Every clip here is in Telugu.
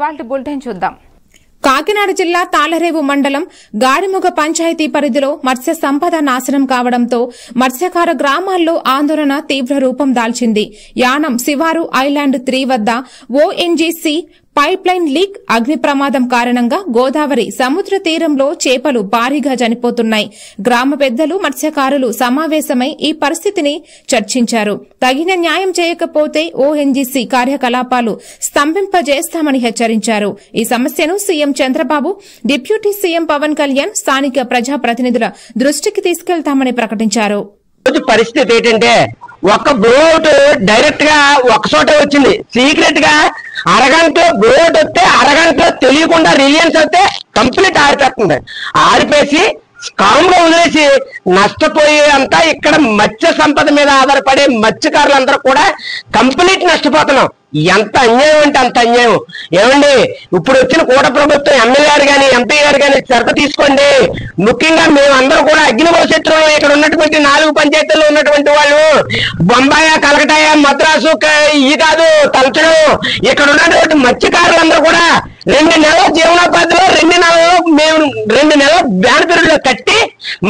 ఇవాల్టి బులెటిన్ చూద్దాం. కాకినాడ జిల్లా తాళరేవు మండలం గాడిముగ పంచాయతీ పరిధిలో మత్స్య సంపద నాశనం కావడంతో మత్స్యకార గ్రామాల్లో ఆందోళన తీవ్ర రూపం దాల్చింది. యానం శివారు ఐలాండ్ 3 వద్ద ఓఎన్జీసీ పైప్ లైన్ లీక్, అగ్ని ప్రమాదం కారణంగా గోదావరి సముద్ర తీరంలో చేపలు భారీగా చనిపోతున్నాయి. గ్రామ పెద్దలు, మత్స్యకారులు సమావేశమై ఈ పరిస్థితిని చర్చించారు. తగిన న్యాయం చేయకపోతే ఓఎన్జీసీ కార్యకలాపాలు స్తంభింపజేస్తామని హెచ్చరించారు. ఈ సమస్యను CM Chandrababu, deputy CM Pawan Kalyan స్థానిక ప్రజాప్రతినిధుల దృష్టికి తీసుకెళ్తామని ప్రకటించారు. పరిస్థితి ఏంటంటే ఒక బోట్ డైరెక్ట్ గా ఒక చోట వచ్చింది. సీక్రెట్ గా అరగంట బోట్ వస్తే అరగంటలో తెలియకుండా రిలయన్స్ వస్తే కంప్లీట్ ఆరిపేస్తుంది. ఆరిపేసి కామ్ గా వదిలేసి నష్టపోయే అంతా ఇక్కడ మత్స్య సంపద మీద ఆధారపడే మత్స్యకారులందరూ కూడా కంప్లీట్ నష్టపోతున్నాం. ఎంత అన్యాయం అంటే అంత అన్యాయం. ఏమండి, ఇప్పుడు వచ్చిన కూట ప్రభుత్వం ఎమ్మెల్యే గారు కానీ ఎంపీ గారు కానీ శ్రద్ధ తీసుకోండి. ముఖ్యంగా మేమందరూ కూడా అగ్ని భవిష్యత్తులో ఇక్కడ ఉన్నటువంటి 4 పంచాయతీల్లో ఉన్నటువంటి వాళ్ళు బొంబాయి, కలకటాయ, మద్రాసు ఇవి కాదు తలచడం. ఇక్కడ ఉన్నటువంటి మత్స్యకారులందరూ కూడా 2 నెలల జీవనోపాధిలో 2 నెలల్లో మేము 2 నెలల బ్యాన్ పీరియడ్ లో కట్టి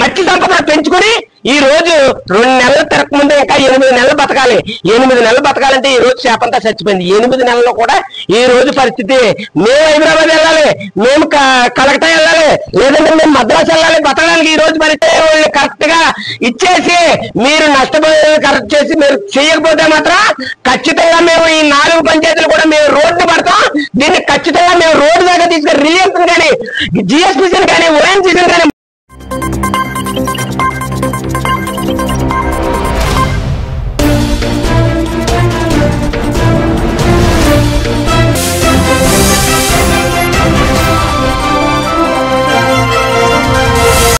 మత్స్య సంపద పెంచుకుని ఈ రోజు 2 నెలలు తిరగకముందు ఇంకా 8 నెలలు బతకాలి. 8 నెలలు బతకాలంటే ఈ రోజు చేపంతా చచ్చిపోయింది. 8 నెలల్లో కూడా ఈ రోజు పరిస్థితి మేము హైదరాబాద్ వెళ్ళాలి, మేము కలకత్తా వెళ్ళాలి, లేదంటే మేము మద్రాసు వెళ్ళాలి బతకడానికి. ఈ రోజు పరిస్థితి వాళ్ళు కరెక్ట్ గా ఇచ్చేసి మీరు నష్టపోయే కరెక్ట్ చేసి మీరు చేయకపోతే మాత్రం ఖచ్చితంగా మేము ఈ 4 పంచాయతీలు కూడా మేము రోడ్డు పడతాం. దీన్ని ఖచ్చితంగా మేము రోడ్డు దాకా తీసుకుని రిలయన్స్ కానీ, జిఎస్పీసీ కానీ, ఓఎన్జీసీ కానీ